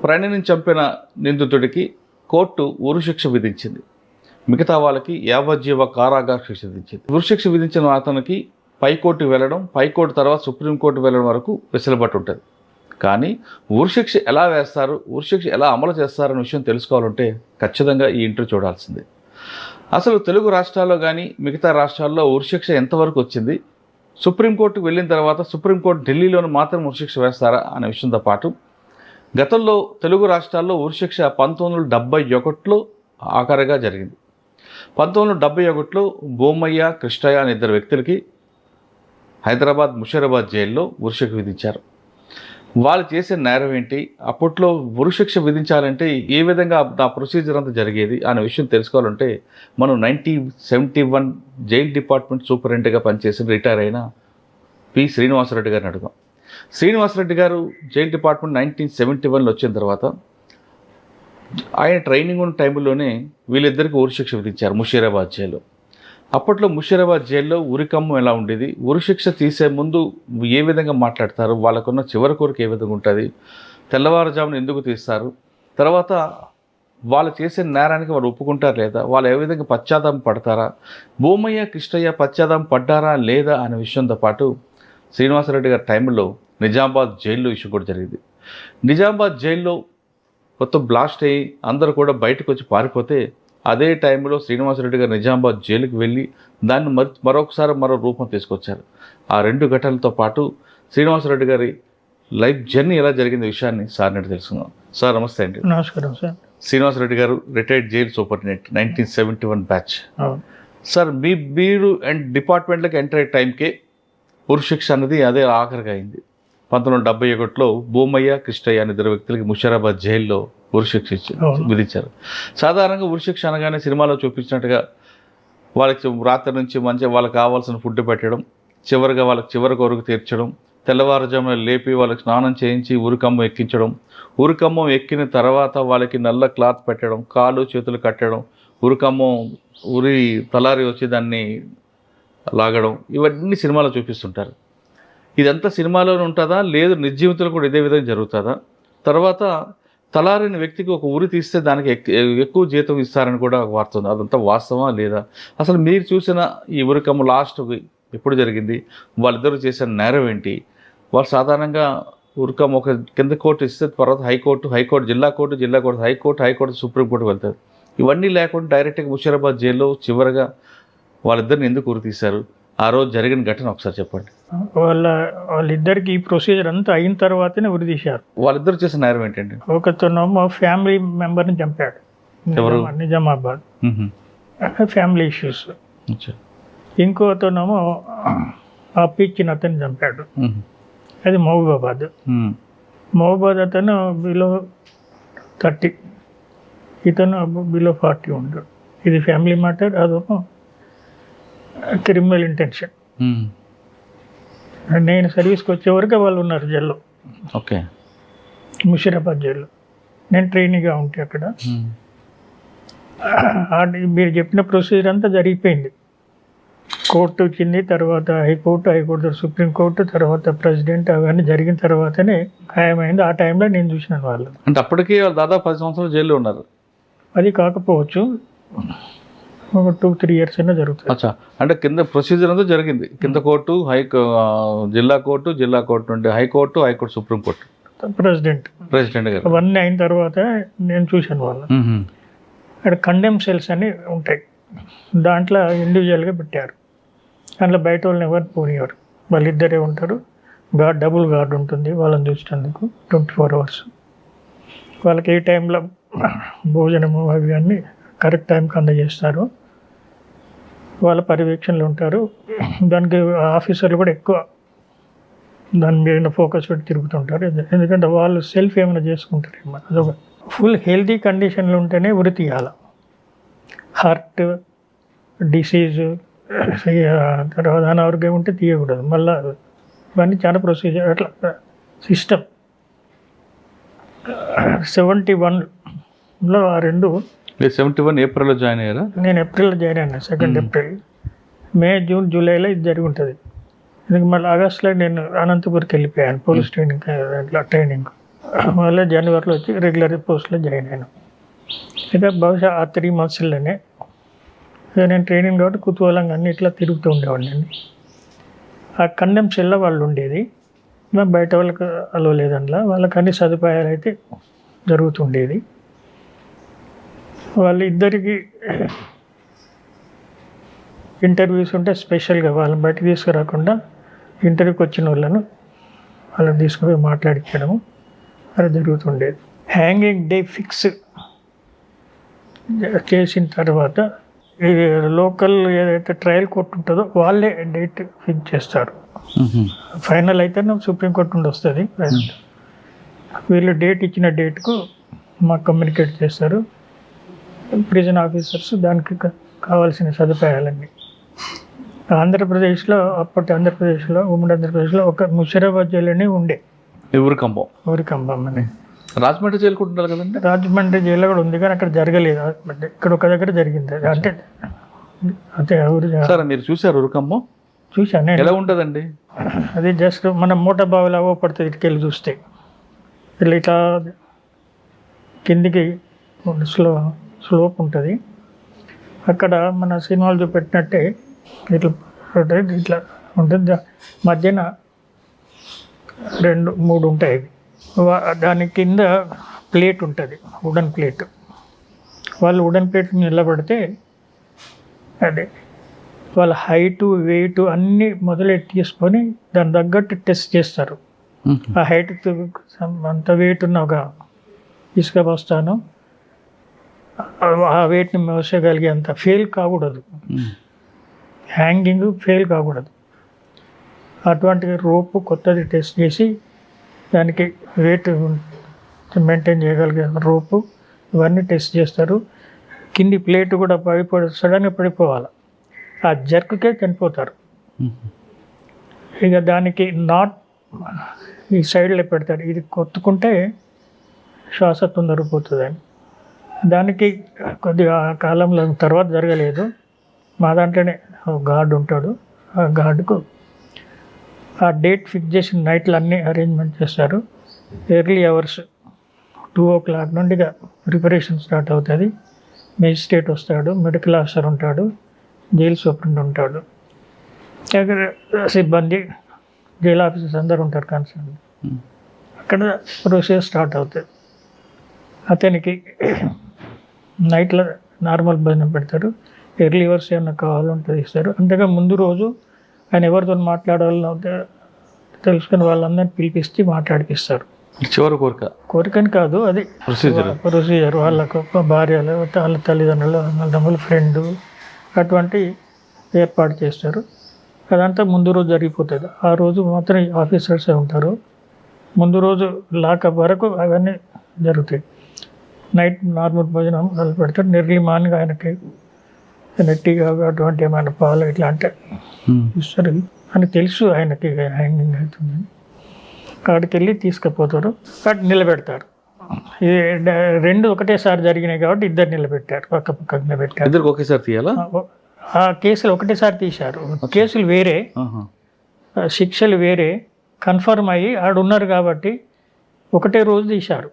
ప్రణిని చంపిన నిందితుడికి కోర్టు ఉరిశిక్ష విధించింది. మిగతా వాళ్ళకి యావజ్జీవ కారాగార శిక్ష విధించింది. ఉరిశిక్ష విధించిన అతనికి పైకోర్టు వెళ్ళడం, పైకోర్టు తర్వాత సుప్రీంకోర్టు వెళ్ళడం వరకు వెసులుబాటు ఉంటుంది. కానీ ఉరిశిక్ష ఎలా వేస్తారు, ఉరిశిక్ష ఎలా అమలు చేస్తారనే విషయం తెలుసుకోవాలంటే ఖచ్చితంగా ఈ ఇంటర్వ్యూ చూడాల్సిందే. అసలు తెలుగు రాష్ట్రాల్లో కానీ మిగతా రాష్ట్రాల్లో ఉరిశిక్ష ఎంతవరకు వచ్చింది, సుప్రీంకోర్టుకు వెళ్ళిన తర్వాత సుప్రీంకోర్టు ఢిల్లీలోని మాత్రం ఉరిశిక్ష వేస్తారా అనే విషయంతో పాటు గతంలో తెలుగు రాష్ట్రాల్లో ఉరిశిక్ష 1971లో ఆఖరిగా జరిగింది. 1971లో బొమ్మయ్య, కృష్ణయ్య అనే ఇద్దరు వ్యక్తులకి హైదరాబాద్ ముషీరాబాద్ జైల్లో ఉరిశిక్ష విధించారు. వాళ్ళు చేసే నేరం ఏంటి, అప్పట్లో ఉరిశిక్ష విధించాలంటే ఏ విధంగా ఆ ప్రొసీజర్ అంతా జరిగేది అనే విషయం తెలుసుకోవాలంటే మనం 1971 జైల్ డిపార్ట్మెంట్ సూపరింటెండెంట్గా పనిచేసిన రిటైర్ అయిన పి. శ్రీనివాసరెడ్డి గారిని అడుగుదాం. శ్రీనివాసరెడ్డి గారు జైల్ డిపార్ట్మెంట్ 1971లో వచ్చిన తర్వాత ఆయన ట్రైనింగ్ ఉన్న టైంలోనే వీళ్ళిద్దరికీ ఉరిశిక్ష విధించారు ముషీరాబాద్ జైల్లో. అప్పట్లో ముషీరాబాద్ జైల్లో ఉరికమ్మం ఎలా ఉండేది, ఉరిశిక్ష తీసే ముందు ఏ విధంగా మాట్లాడతారు, వాళ్ళకున్న చివరి కోరిక ఏ విధంగా ఉంటుంది, తెల్లవారుజామున ఎందుకు తీస్తారు, తర్వాత వాళ్ళు చేసే నేరానికి వాళ్ళు ఒప్పుకుంటారా లేదా, వాళ్ళు ఏ విధంగా పశ్చాత్తాపం పడతారా, బొమ్మయ్య, కృష్ణయ్య పశ్చాత్తాపం పడ్డారా లేదా అనే విషయంతో పాటు శ్రీనివాసరెడ్డి గారి టైంలో నిజామాబాద్ జైల్లో విషయం కూడా జరిగింది. నిజామాబాద్ జైల్లో మొత్తం బ్లాస్ట్ అయ్యి అందరూ కూడా బయటకు వచ్చి పారిపోతే అదే టైంలో శ్రీనివాసరెడ్డి గారు నిజామాబాద్ జైలుకి వెళ్ళి దాన్ని మరొకసారి మరో రూపం తీసుకొచ్చారు. ఆ రెండు ఘటనలతో పాటు శ్రీనివాసరెడ్డి గారి లైఫ్ జర్నీ ఎలా జరిగింది విషయాన్ని సార్ నుండి తెలుసుకుందాం. సార్ నమస్తే అండి. నమస్కారం సార్. శ్రీనివాసరెడ్డి గారు retired jail superintendent 1971 batch. Sir మీరు అండ్ డిపార్ట్మెంట్లోకి ఎంటర్ అయ్యే టైంకే ఉరిశిక్ష అన్నది అదే ఆఖరిగా అయింది. 1971లో బొమ్మయ్య, కృష్ణయ్య అనే ఇద్దరు వ్యక్తులకి ముషీరాబాద్ జైల్లో ఉరిశిక్ష విధించారు. సాధారణంగా ఉరిశిక్ష అనగానే సినిమాలో చూపించినట్టుగా వాళ్ళకి రాత్రి నుంచి మంచిగా వాళ్ళకి కావాల్సిన ఫుడ్ పెట్టడం, చివరిగా వాళ్ళకి చివరి కొరకు తీర్చడం, తెల్లవారుజామున లేపి వాళ్ళకి స్నానం చేయించి ఉరికమ్మం ఎక్కించడం, ఉరికమ్మం ఎక్కిన తర్వాత వాళ్ళకి నల్ల క్లాత్ పెట్టడం, కాళ్ళు చేతులు కట్టడం, ఉరికమ్మం ఉరి తలారి వచ్చి దాన్ని లాగడం, ఇవన్నీ సినిమాలో చూపిస్తుంటారు. ఇదంతా సినిమాలోనే ఉంటుందా, లేదు నిజ జీవితంలో కూడా ఇదే విధంగా జరుగుతుందా? తర్వాత తలారిన వ్యక్తికి ఒక ఉరి తీస్తే దానికి ఎక్కువ జీతం ఇస్తారని కూడా వార్త ఉంది. అదంతా వాస్తవమా లేదా? అసలు మీరు చూసిన ఈ ఉరికమ్మ లాస్ట్ ఎప్పుడు జరిగింది, వాళ్ళిద్దరూ చేసిన నేరం ఏంటి, వాళ్ళు సాధారణంగా ఉరికమ్మ ఒక కింద కోర్టు ఇస్తే తర్వాత హైకోర్టు జిల్లా కోర్టు హైకోర్టు సుప్రీంకోర్టు వెళ్తారు. ఇవన్నీ లేకుండా డైరెక్ట్గా ముషీరాబాద్ జైల్లో చివరిగా వాళ్ళిద్దరిని ఎందుకు ఉరి తీశారు, ఆ రోజు జరిగిన ఘటన ఒకసారి చెప్పండి. వాళ్ళిద్దరికి ఈ ప్రొసీజర్ అంతా అయిన తర్వాతనే ఉరి తీశారు. వాళ్ళిద్దరు చేసిన నేరం ఏంటండి? ఒకతనేమో ఫ్యామిలీ మెంబర్ని చంపాడు, నిజామాబాద్ ఫ్యామిలీ ఇష్యూస్. ఇంకోతనేమో అప్పిచ్చిన అతన్ని చంపాడు, అది మహబూబాబాద్. అతను బిలో 30, ఇతను బిలో 40 ఉంటాడు. ఇది ఫ్యామిలీ మ్యాటర్, అదేమో క్రిమినల్ ఇంటెన్షన్. నేను సర్వీస్కి వచ్చే వరకు వాళ్ళు ఉన్నారు జైల్లో. ఓకే. ముషీరాబాద్ జైల్లో నేను ట్రైనింగ్గా ఉంటే అక్కడ మీరు చెప్పిన ప్రొసీజర్ అంతా జరిగిపోయింది. కోర్టు వచ్చింది, తర్వాత హైకోర్టు సుప్రీంకోర్టు, తర్వాత ప్రెసిడెంట్, అవన్నీ జరిగిన తర్వాతనే ఖాయమైంది. ఆ టైంలో నేను చూసినాను వాళ్ళు. అంటే అప్పటికి వాళ్ళు దాదాపు 10 సంవత్సరాలు జైల్లో ఉన్నారు. అది కాకపోవచ్చు, ఒక 2-3 years అయినా జరుగుతుంది. అచ్చా, అంటే కింద ప్రొసీజర్ అంతా జరిగింది. కింద కోర్టు, జిల్లా కోర్టు నుండి హైకోర్టు సుప్రీంకోర్టు, ప్రెసిడెంట్ గారు, అవన్నీ అయిన తర్వాత నేను చూశాను వాళ్ళు. అక్కడ కండెమ్ సెల్స్ అని ఉంటాయి, దాంట్లో ఇండివిజువల్గా పెట్టారు. దాంట్లో బయట వాళ్ళని ఎవరు పోనివారు, వాళ్ళిద్దరే ఉంటారు. డబుల్ గార్డ్ ఉంటుంది వాళ్ళని చూసేందుకు 24 hours. వాళ్ళకి ఏ టైంలో భోజనము అవి అన్నీ కరెక్ట్ టైంకి అందజేస్తారు. వాళ్ళ పర్యవేక్షణలో ఉంటారు. దానికి ఆఫీసర్లు కూడా ఎక్కువ దాని మీద ఫోకస్ పెట్టి తిరుగుతుంటారు. ఎందుకంటే వాళ్ళు సెల్ఫ్ ఏమైనా చేసుకుంటారు. అదొక ఫుల్ హెల్తీ కండిషన్లో ఉంటేనే ఉరి తీయాలి. హార్ట్ డిసీజ్ తర్వాత అనారోగ్యం ఉంటే తీయకూడదు. మళ్ళీ ఇవన్నీ చాలా ప్రొసీజర్ అట్లా సిస్టమ్. 71లో ఆ రెండు. 71 ఏప్రిల్లో జాయిన్ అయ్యారా? నేను ఏప్రిల్లో జాయిన్ అయ్యాను, 2 April. మే, జూన్, జూలైలో ఇది జరిగి ఉంటుంది. ఎందుకు మళ్ళీ ఆగస్టులో నేను అనంతపురికి వెళ్ళిపోయాను పోలీస్ ట్రైనింగ్. మళ్ళీ జనవరిలో వచ్చి రెగ్యులర్ పోస్ట్లో జాయిన్ అయినా. అయితే బహుశా ఆ 3 monthsలోనే నేను ట్రైనింగ్ కాబట్టి కుతూహలంగా అన్ని ఇట్లా తిరుగుతూ ఉండేవాడిని. ఆ కండెమ్ సెల్లో వాళ్ళు ఉండేది, బయట వాళ్ళకి అలో లేదంలా, వాళ్ళకి అన్ని సదుపాయాలు అయితే జరుగుతుండేది. వాళ్ళు ఇద్దరికి ఇంటర్వ్యూస్ ఉంటే స్పెషల్గా వాళ్ళని బయట తీసుకురాకుండా ఇంటర్వ్యూకి వచ్చిన వాళ్ళని తీసుకుపోయి మాట్లాడించడము అది జరుగుతుండేది. హ్యాంగింగ్ డే ఫిక్స్ చేసిన తర్వాత ఈ లోకల్ ఏదైతే ట్రయల్ కోర్టు ఉంటుందో వాళ్ళే డేట్ ఫిక్స్ చేస్తారు. ఫైనల్ అయితే సుప్రీంకోర్టు నుండి వస్తుంది. వీళ్ళు డేట్ ఇచ్చిన డేట్కు మాకు కమ్యూనికేట్ చేస్తారు ప్రిజన్ ఆఫీసర్స్, దానికి కావాల్సిన సదుపాయాలన్నీ. ఆంధ్రప్రదేశ్లో ఉమ్మడి ఆంధ్రప్రదేశ్లో ఒక ముషిరాబాద్ జైలునే ఉండే, ఊరికంబం అని. రాజమండ్రి జైలు కూడా ఉండాలి కదండి. రాజమండ్రి జైల్లో కూడా ఉంది, కానీ అక్కడ జరగలేదు. ఇక్కడ ఒక దగ్గర జరిగింది. అంటే సరే, మీరు చూసారు ఊరికంబం? చూసాను. ఎలా ఉంటుందండి అది? జస్ట్ మన మూట బావిలో పడుతుంది, ఇటుకెళ్ళి చూస్తే ఇట్లా కిందికి స్లోప్ ఉంటుంది. అక్కడ మన సినిమాలు చూపెట్టినట్టే ఇట్లా ఉంటుంది. మధ్యన 2-3 ఉంటాయి. దాని కింద ప్లేట్ ఉంటుంది, వుడెన్ ప్లేట్. వాళ్ళు వుడెన్ ప్లేట్ నిలబడితే అదే వాళ్ళ హైటు వెయిట్ అన్నీ మొదలెట్టి తీసుకొని దాని తగ్గట్టు టెస్ట్ చేస్తారు. ఆ హైట్ అంత వెయిట్ ఉన్న ఒక ఇసుక బస్తాను ఆ వెయిట్ని మోసగలిగే అంత ఫెయిల్ కాకూడదు, హ్యాంగింగ్ ఫెయిల్ కాకూడదు. అటువంటి రోపు కొత్తది టెస్ట్ చేసి దానికి వెయిట్ మెయింటైన్ చేయగలిగే రోపు ఇవన్నీ టెస్ట్ చేస్తారు. కింది ప్లేట్ కూడా సడన్గా పడిపోవాలి, ఆ జర్క్కే చనిపోతారు. ఇక దానికి నాట్ ఈ సైడ్లో పెడతారు, ఇది కొట్టుకుంటే శ్వాస తొందరపోతుందని. దానికి కొద్దిగా కాలంలో తర్వాత జరగలేదు. మా దాంట్లోనే గార్డు ఉంటాడు, ఆ గార్డుకు ఆ డేట్ ఫిక్స్ చేసిన నైట్లు అన్నీ అరేంజ్మెంట్ చేస్తారు. ఎర్లీ అవర్స్ 2 o'clock నుండి ప్రిపరేషన్ స్టార్ట్ అవుతుంది. మేజిస్ట్రేట్ వస్తాడు, మెడికల్ ఆఫీసర్ ఉంటాడు, జైలు సూపరింట్ ఉంటాడు, సిబ్బంది, జైలు ఆఫీసర్స్ అందరు ఉంటారు కన్సర్న్. అక్కడ ప్రొసీజర్ స్టార్ట్ అవుతుంది. అతనికి నైట్లో నార్మల్ భోజనం పెడతారు, ఎర్లీ అవర్స్ ఏమైనా కావాలంటే ఇస్తారు. అంతగా ముందు రోజు ఆయన ఎవరితో మాట్లాడాలో తెలుసుకుని వాళ్ళందరినీ పిలిపిస్తే మాట్లాడిపిస్తారు. చివరి కోరికని కాదు, అది ప్రొసీజర్. వాళ్ళకు భార్యలు, వాళ్ళ తల్లిదండ్రులు, వాళ్ళ ఫ్రెండ్ అటువంటి ఏర్పాటు చేస్తారు. అదంతా ముందు రోజు జరిగిపోతుంది. ఆ రోజు మాత్రం ఆఫీసర్సే ఉంటారు. ముందు రోజు లాకప్ వరకు అవన్నీ జరుగుతాయి. నైట్ నార్మల్ భోజనం వాళ్ళు పెడతారు. ఎర్లీ మార్నింగ్ ఆయనకి టీ అటువంటి ఏమైనా పాలు ఇట్లా అంటే ఇస్తారు అని తెలుసు ఆయనకి హ్యాంగింగ్ అవుతుందని. అక్కడికి వెళ్ళి తీసుకుపోతారు, అక్కడ నిలబెడతారు. ఇది 2 ఒకటేసారి జరిగినాయి కాబట్టి ఇద్దరు నిలబెట్టారు, పక్క పక్కకు నిలబెట్టారు. ఒకేసారి తీయాలా? ఆ కేసులు ఒకటేసారి తీశారు. కేసులు వేరే, శిక్షలు వేరే, కన్ఫర్మ్ అయ్యి ఆడున్నారు కాబట్టి ఒకటే రోజు తీశారు.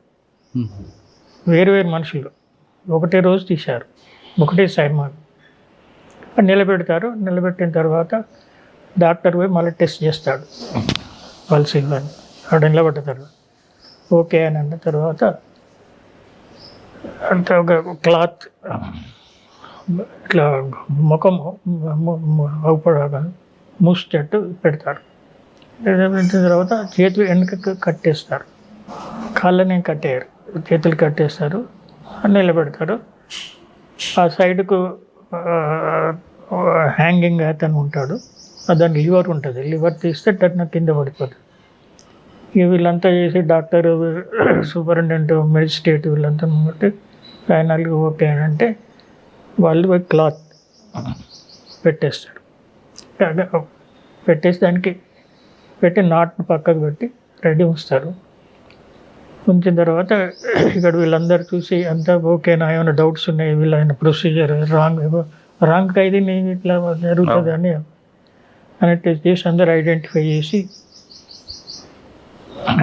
వేరు మనుషులు ఒకటే రోజు తీశారు, ఒకటే సైమాన్ నిలబెడతారు. నిలబెట్టిన తర్వాత డాక్టర్ పోయి మళ్ళీ టెస్ట్ చేస్తాడు పల్స్ ఇవ్వని. ఆడ నిలబెడతాడు, ఓకే అని అన్న తర్వాత అంత ఒక క్లాత్ ఇట్లా ముఖం అవుపడగా మూసేటట్టు పెడతారు. పెట్టిన తర్వాత చేతులు వెనుకకు కట్టేస్తారు, కాళ్ళని కట్టేయరు, చేతులు కట్టేస్తారు, నిలబెడతారు. ఆ సైడ్కు హ్యాంగింగ్ అతను ఉంటాడు, దాని లివర్ ఉంటుంది, లివర్ తీస్తే టర్న్ కింద పడిపోతుంది. ఇక వీళ్ళంతా చేసి డాక్టర్, సూపరింటెండెంట్, మెజిస్ట్రేట్ వీళ్ళంతా బట్టి ఫైనల్గా ఓకే అని అంటే వాళ్ళు క్లాత్ పెట్టేస్తారు. పెట్టేసి దానికి పెట్టి నాట్ని పక్కకు పెట్టి రెడీ ఉంచుతారు. ఉంచిన తర్వాత ఇక్కడ వీళ్ళందరూ చూసి అంతా ఓకేనా, ఏమైనా డౌట్స్ ఉన్నాయి, వీళ్ళైన ప్రొసీజర్ రాంగ్ ఖైదీ ఇట్లా జరుగుతుంది అని టెస్ట్ చేసి అందరు ఐడెంటిఫై చేసి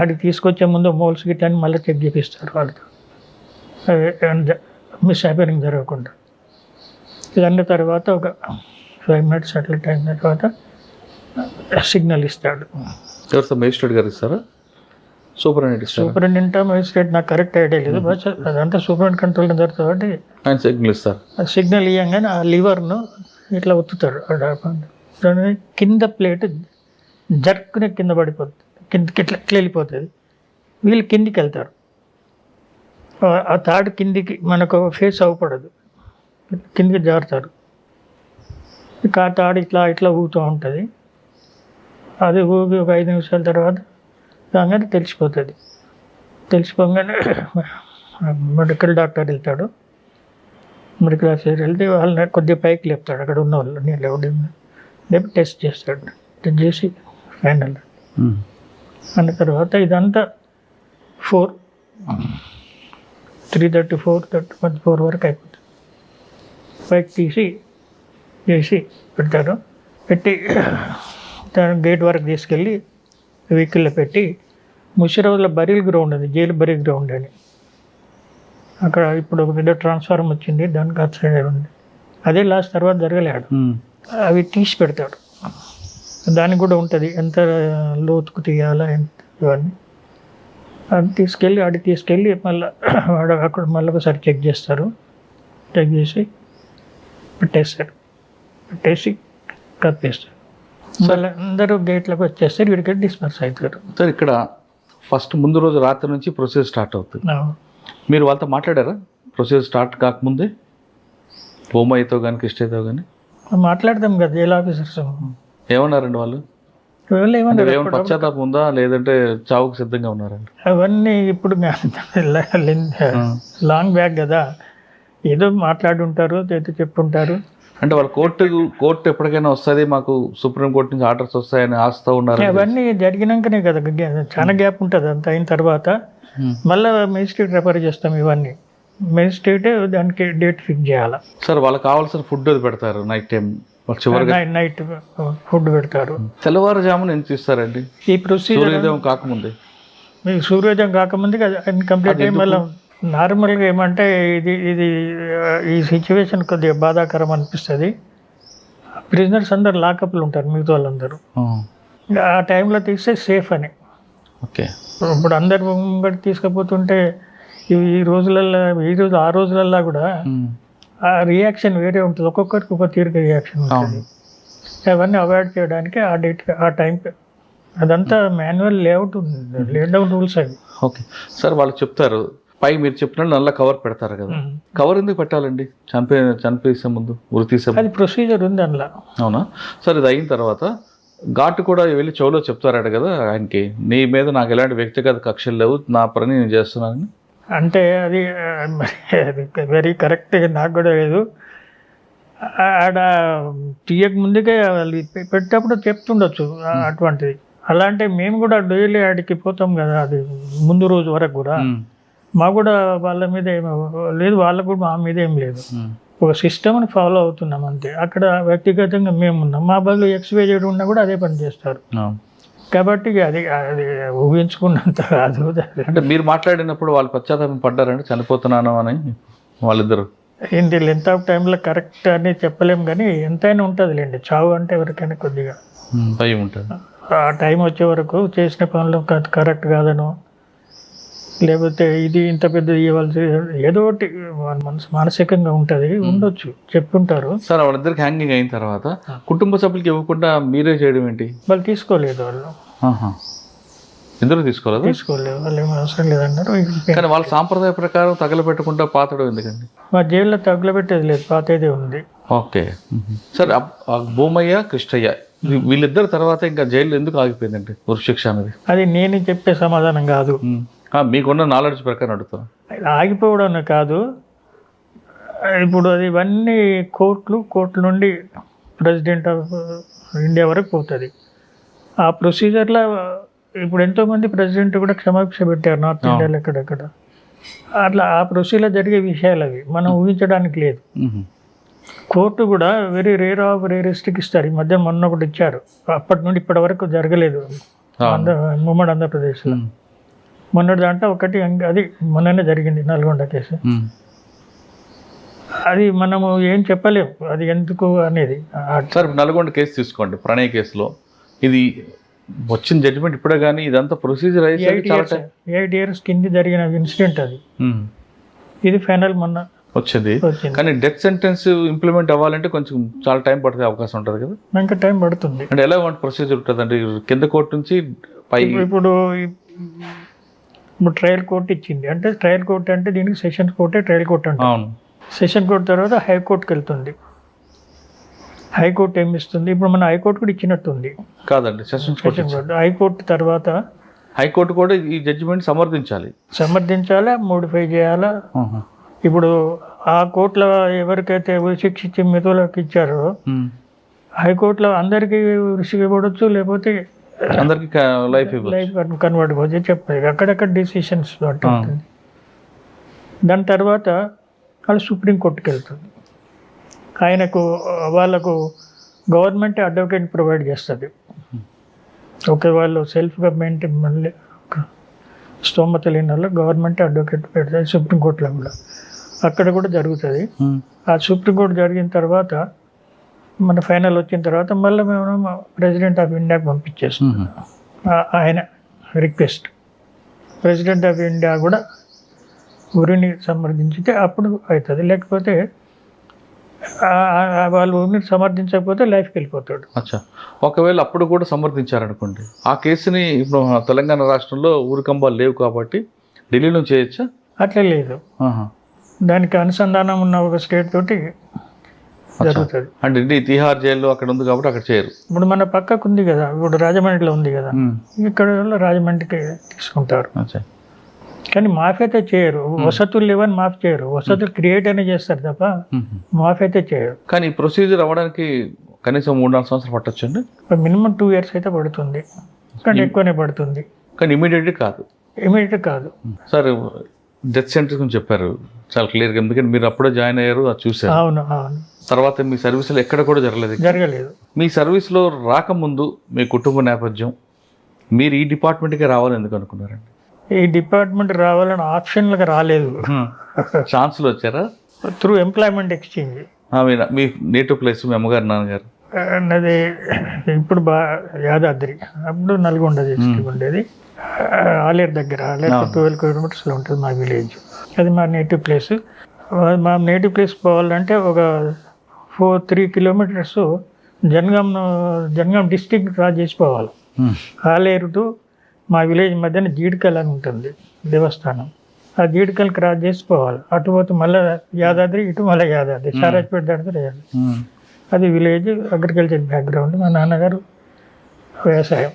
అడిగి తీసుకొచ్చే ముందు మోల్స్ గిట్ల అని మళ్ళీ చెక్ చేపిస్తారు వాళ్ళతో, మిస్ హ్యాపెనింగ్ జరగకుండా. ఇదన్న తర్వాత ఒక 5 minutes అట్లా టైం తర్వాత సిగ్నల్ ఇస్తాడు. ఎవరు సార్, మేజిస్ట్రేట్ గారు ఇస్తారా, సూపరింటెండెంట్ ఇస్తారా? సూపరింటెండెంట్ మేజిస్ట్రేట్ నాకు కరెక్ట్ ఐడియా లేదు, బట్ అదంతా సూపరింటెండెంట్ కంట్రోల్ జరుగుతుంది కాబట్టి ఆయన సిగ్నల్ ఇస్తారు. ఆ సిగ్నల్ ఇవ్వగానే ఆ లివర్ను ఇట్లా ఒత్తుతాడు. దాని కింద ప్లేట్ జర్క్ని కింద పడిపోతుంది, కిందకి ఇట్లా ఇట్లా వెళ్ళిపోతుంది. వీళ్ళు కిందికి వెళ్తారు, ఆ తాడు కిందికి మనకు ఫేస్ అవ్వకూడదు, కిందికి జారుతారు. ఇక ఆ తాడు ఇట్లా ఇట్లా ఊగుతూ ఉంటుంది. అది ఊగి ఒక 5 నిమిషాల తర్వాత రాగానే తెలిసిపోతుంది. తెలిసిపోగానే మెడికల్ డాక్టర్ వెళ్తాడు. మెడికల్ ఆఫీసర్ వెళ్తే వాళ్ళని కొద్దిగా పైకి లేపుతాడు, అక్కడ ఉన్న వాళ్ళు లేపి టెస్ట్ చేస్తాడు. టెస్ట్ చేసి ఫైనల్ అన్న తర్వాత ఇదంతా 3:34 వరకు అయిపోతుంది. పైకి తీసి చేసి పెడతారు. పెట్టి దాని గేట్ వరకు తీసుకెళ్ళి వెహికల్లో పెట్టి ముషిరాబాద్లో బరీల్ గ్రౌండ్ ఉంది, జైలు బరీల్ గ్రౌండ్ అని. అక్కడ ఇప్పుడు ఒక పెద్ద ట్రాన్స్ఫార్మర్ వచ్చింది, దానికి అటు సైడ్ ఉంది. అదే లాస్ట్ తర్వాత జరగలేడు, అవి తీసి పెడతాడు. దానికి కూడా ఉంటుంది ఎంత లోతుకు తీయాలా ఇవన్నీ. అది తీసుకెళ్ళి మళ్ళీ వాడు అక్కడ మళ్ళీ ఒకసారి చెక్ చేస్తారు. చెక్ చేసి పెట్టేసి కప్పేస్తారు. మళ్ళీ అందరూ గేట్లోకి వచ్చేస్తారు, వీడికి డిస్పర్స్ అవుతారు. సార్ ఇక్కడ ఫస్ట్ ముందు రోజు రాత్రి నుంచి ప్రొసీజర్ స్టార్ట్ అవుతుంది. మీరు వాళ్ళతో మాట్లాడారా ప్రొసీజర్ స్టార్ట్ కాకముందే, బొమ్మాయితో కానీ కృష్ణయ్యతో కానీ? మాట్లాడదాం కదా జైలు ఆఫీసర్స్. ఏమన్నారండి వాళ్ళు? ఏమైనా పశ్చాత్తాపం ఉందా, లేదంటే చావుకు సిద్ధంగా ఉన్నారండి? అవన్నీ ఇప్పుడు లాంగ్ బ్యాక్ కదా, ఏదో మాట్లాడుంటారు, ఏదో చెప్పుంటారు. అంటే వాళ్ళు కోర్టు ఎప్పటికైనా వస్తుంది, మాకు సుప్రీంకోర్టు నుంచి ఆర్డర్స్ వస్తాయని ఆస్తా ఉన్నారు. అవన్నీ జరిగినాకనే కదా, చాలా గ్యాప్ ఉంటుంది. అంత అయిన తర్వాత మళ్ళీ మెజిస్ట్రేట్ రెఫర్ చేస్తాం. ఇవన్నీ మెజిస్ట్రేటే దానికి డేట్ ఫిక్స్ చేయాలి. సార్ వాళ్ళకి కావాల్సిన ఫుడ్ అది పెడతారు నైట్ టైం, నైట్ ఫుడ్ పెడతారు. తెల్లవారుజామున ఎంత ఇస్తారండి ఈ ప్రొసీజర్? సూర్యోదయం కాకముందే. మీకు సూర్యోదయం కాకముందే కదా కంప్లీట్ అయ్యి మళ్ళీ నార్మల్గా ఏమంటే ఇది ఈ సిచ్యువేషన్ కొద్దిగా బాధాకరం అనిపిస్తుంది. ప్రిజనర్స్ అందరు లాకప్లు ఉంటారు, మిగతా వాళ్ళందరూ. ఆ టైంలో తీస్తే సేఫ్ అని. ఓకే. ఇప్పుడు అందరు ముంగడి తీసుకుపోతుంటే ఈ రోజు ఆ రోజులల్లో కూడా ఆ రియాక్షన్ వేరే ఉంటుంది, ఒక్కొక్కరికి ఒక తీరిక రియాక్షన్ ఉంటుంది. అవన్నీ అవాయిడ్ చేయడానికి ఆ డేట్ ఆ టైం అదంతా మాన్యువల్ లేఅవుట్ ఉంది, లేఅవుట్ రూల్స్ అవి. ఓకే సార్, వాళ్ళు చెప్తారు పై మీరు చెప్పినట్టు నల్ల కవర్ పెడతారు కదా, కవర్ ఎందుకు పెట్టాలండి చనిపోయే ముందు, ఉరి తీసే ముందు? అది ప్రొసీజర్ ఉంది అందులో. అవునా సార్? ఇది అయిన తర్వాత ఘాటు కూడా వెళ్ళి చెవులో చెప్తారట కదా ఆయనకి, నీ మీద నాకు ఎలాంటి వ్యక్తిగత కక్షలు లేవు, నా పని నేను చేస్తున్నానని. అంటే అది వెరీ కరెక్ట్, నాకు కూడా లేదు. ఆడ తీయక ముందుకే వాళ్ళు పెట్టేటప్పుడు చెప్తుండొచ్చు అటువంటిది. అలాంటి మేము కూడా డైలీ ఆడికి పోతాం కదా, అది ముందు రోజు వరకు కూడా మాకు కూడా వాళ్ళ మీద లేదు, వాళ్ళకు కూడా మా మీద ఏం లేదు. ఒక సిస్టమ్ని ఫాలో అవుతున్నాం అంతే. అక్కడ వ్యక్తిగతంగా మేము ఉన్నాం, మా బదులు ఎక్స్వైజెడ్ ఉన్నా కూడా అదే పని చేస్తారు. కాబట్టి అది ఊహించుకున్నంత కాదు. అంటే మీరు మాట్లాడినప్పుడు వాళ్ళు పశ్చాత్తాపం పడ్డారంటే చనిపోతున్నాను అని వాళ్ళిద్దరు? ఏంటి లెంత్ ఆఫ్ టైంలో కరెక్ట్ అని చెప్పలేము, కానీ ఎంతైనా ఉంటుందిలేండి. చావు అంటే ఎవరికైనా కొద్దిగా భయం ఉంటుంది. ఆ టైం వచ్చే వరకు చేసిన పనులు కరెక్ట్ కాదనో, లేకపోతే ఇది ఇంత పెద్దది ఇవ్వాల్సి ఏదో ఒకటి మానసికంగా ఉంటుంది, ఉండొచ్చు, చెప్పుంటారు. సార్ వాళ్ళిద్దరికి హ్యాంగింగ్ అయిన తర్వాత కుటుంబ సభ్యులకి ఇవ్వకుండా మీరే చేయడం ఏంటి? వాళ్ళు తీసుకోలేదు, వాళ్ళు ఎందుకు తీసుకోలేదు? వాళ్ళు ఏమో అవసరం లేదన్నారు. కానీ వాళ్ళ సాంప్రదాయ ప్రకారం తగలబెట్టకుండా పాతడం ఎందుకండి? మా జైల్లో తగలబెట్టేది లేదు, పాతేదే ఉంది. ఓకే సార్, భూమయ్య కృష్ణయ్య వీళ్ళిద్దరు తర్వాత ఇంకా జైల్లో ఎందుకు ఆగిపోయిందండి ఉరిశిక్ష అనేది? అది నేను చెప్పే సమాధానం కాదు, మీకున్న నాలెడ్జ్ ప్రకారం అడుగుతాను. ఆగిపోవడం కాదు, ఇప్పుడు అది ఇవన్నీ కోర్టుల నుండి ప్రెసిడెంట్ ఆఫ్ ఇండియా వరకు పోతుంది. ఆ ప్రొసీజర్లో ఇప్పుడు ఎంతోమంది ప్రెసిడెంట్ కూడా క్షమాభిక్ష పెట్టారు నార్త్ ఇండియాలో ఎక్కడెక్కడ. అట్లా ఆ ప్రొసీజర్లో జరిగే విషయాలు అవి మనం ఊహించడానికి లేదు. కోర్టు కూడా వెరీ రేర్ ఆఫ్ రేరెస్ట్కి ఇస్తారు. ఈ మధ్య మొన్న ఒకటి ఇచ్చారు, అప్పటి నుండి ఇప్పటి వరకు జరగలేదు ఉమ్మడి ఆంధ్రప్రదేశ్లో. మొన్నటి దాంట్లో ఒకటి అది మొన్ననే జరిగింది నల్గొండ కేసు. అది మనము ఏం చెప్పలేము అది ఎందుకు అనేది. సార్ నల్గొండ కేసు తీసుకోండి, ప్రణయ్ కేసులో ఇది వచ్చిన జడ్జిమెంట్ ఇప్పుడే, కానీ ఇదంతా ప్రొసీజర్ అయితే 8 years కింద జరిగిన ఇన్సిడెంట్ అది. ఇది ఫైనల్ మొన్న వచ్చింది. కానీ డెత్ సెంటెన్స్ ఇంప్లిమెంట్ అవ్వాలంటే కొంచెం చాలా టైం పడే అవకాశం ఉంటుంది కదా. ఇంకా టైం పడుతుంది. అంటే ఎలా ప్రొసీజర్ ఉంటుంది అంటే కింద కోర్టు నుంచి పై ఇప్పుడు ట్రయల్ కోర్టు ఇచ్చింది అంటే ట్రయల్ కోర్టు అంటే దీనికి సెషన్స్ కోర్టే ట్రయల్ కోర్టు అంటే. అవును. సెషన్ కోర్టు తర్వాత హైకోర్టుకి వెళ్తుంది. హైకోర్టు ఏమి ఇస్తుంది, ఇప్పుడు మన హైకోర్టు కూడా ఇచ్చినట్టుంది. కాదండి, సెషన్ కోర్టు. హైకోర్టు తర్వాత హైకోర్టు కూడా ఈ జడ్జిమెంట్ సమర్థించాలా, మోడిఫై చేయాలా. ఇప్పుడు ఆ కోర్టులో ఎవరికైతే శిక్ష ఇచ్చి మిగతాలకు ఇచ్చారో హైకోర్టులో అందరికీ ఉరిశిక్ష ఇవ్వవచ్చు, లేకపోతే అందరికి లైఫ్ కన్వర్ట్ అవ్వచ్చు చెప్పలేదు. అక్కడక్కడ డిసిషన్స్ బట్టి ఉంటుంది. దాని తర్వాత వాళ్ళు సుప్రీంకోర్టుకి వెళ్తుంది. ఆయనకు వాళ్ళకు గవర్నమెంట్ అడ్వకేట్ ప్రొవైడ్ చేస్తుంది. ఓకే, వాళ్ళు సెల్ఫ్గా మెయింటైన్ మళ్ళీ స్తోమత లేని వాళ్ళు గవర్నమెంట్ అడ్వకేట్ పెడతాయి సుప్రీంకోర్టులో కూడా. అక్కడ కూడా జరుగుతుంది. ఆ సుప్రీంకోర్టు జరిగిన తర్వాత మన ఫైనల్ వచ్చిన తర్వాత మళ్ళీ మేము ప్రెసిడెంట్ ఆఫ్ ఇండియాకి పంపించేస్తాం. ఆయన రిక్వెస్ట్ ప్రెసిడెంట్ ఆఫ్ ఇండియా కూడా ఉరిని సమర్థించితే అప్పుడు అవుతుంది. లేకపోతే వాళ్ళు ఉరిని సమర్థించకపోతే లైఫ్కి వెళ్ళిపోతాడు. అచ్చా, ఒకవేళ అప్పుడు కూడా సమర్థించారనుకోండి, ఆ కేసుని ఇప్పుడు తెలంగాణ రాష్ట్రంలో ఊరికంబాలు లేవు కాబట్టి ఢిల్లీలో చేయొచ్చా? అట్లా లేదు, దానికి అనుసంధానం ఉన్న ఒక స్టేట్ తోటి జరుగుతుంది. అంటే తిహార్ జైల్లో అక్కడ ఉంది కాబట్టి అక్కడ చేయరు. ఇప్పుడు మన పక్కకు ఉంది కదా, ఇప్పుడు రాజమండ్రిలో ఉంది కదా, ఇక్కడ రాజమండ్రికి తీసుకుంటారు. కానీ మాఫీ అయితే చేయరు. వసతులు లేవని మాఫీ చేయరు, వసతులు క్రియేట్ అనే చేస్తారు తప్ప మాఫీ అయితే చేయరు. కానీ ప్రొసీజర్ అవ్వడానికి కనీసం 3-4 సంవత్సరాలు పట్టొచ్చండి. మినిమం 2 years అయితే పడుతుంది, కానీ ఎక్కువనే పడుతుంది. కానీ ఇమీడియట్ కాదు. సార్ డెత్ సెంటర్ గురించి చెప్పారు చాలా క్లియర్గా, ఎందుకంటే మీరు అప్పుడే జాయిన్ అయ్యారు, అది చూసారు. అవును. తర్వాత మీ సర్వీస్లో ఎక్కడ కూడా జరగలేదు. మీ సర్వీస్లో రాకముందు మీ కుటుంబ నేపథ్యం, మీరు ఈ డిపార్ట్మెంట్కే రావాలని ఎందుకు అనుకున్నారండి? ఈ డిపార్ట్మెంట్ రావాలని ఆప్షన్లుగా రాలేదు, ఛాన్స్లో వచ్చారా? Through employment exchange. మీ నేటివ్ ప్లేస్ మీ అమ్మగారు నాన్నగారు? అది ఇప్పుడు యాదాద్రి, అప్పుడు నల్గొండ డిస్ట్రిక్ట్ ఉండేది. ఆలేరు దగ్గర, 12 kilometers ఉంటుంది మా విలేజ్. అది మా నేటివ్ ప్లేస్. మా నేటివ్ ప్లేస్ పోవాలంటే ఒక 3 kilometers జనగాం డిస్ట్రిక్ట్ క్రాస్ చేసి పోవాలి. ఆలేరు టు మా విలేజ్ మధ్యన జీడికల్ అని ఉంటుంది దేవస్థానం, ఆ జీడికల్ క్రాస్ చేసి పోవాలి. అటు పోతే మళ్ళీ యాదాద్రి, ఇటు మళ్ళీ యాదాద్రి, సారాజ్పేట దాటితే అది విలేజ్. Agriculture background. మా నాన్నగారు వ్యవసాయం.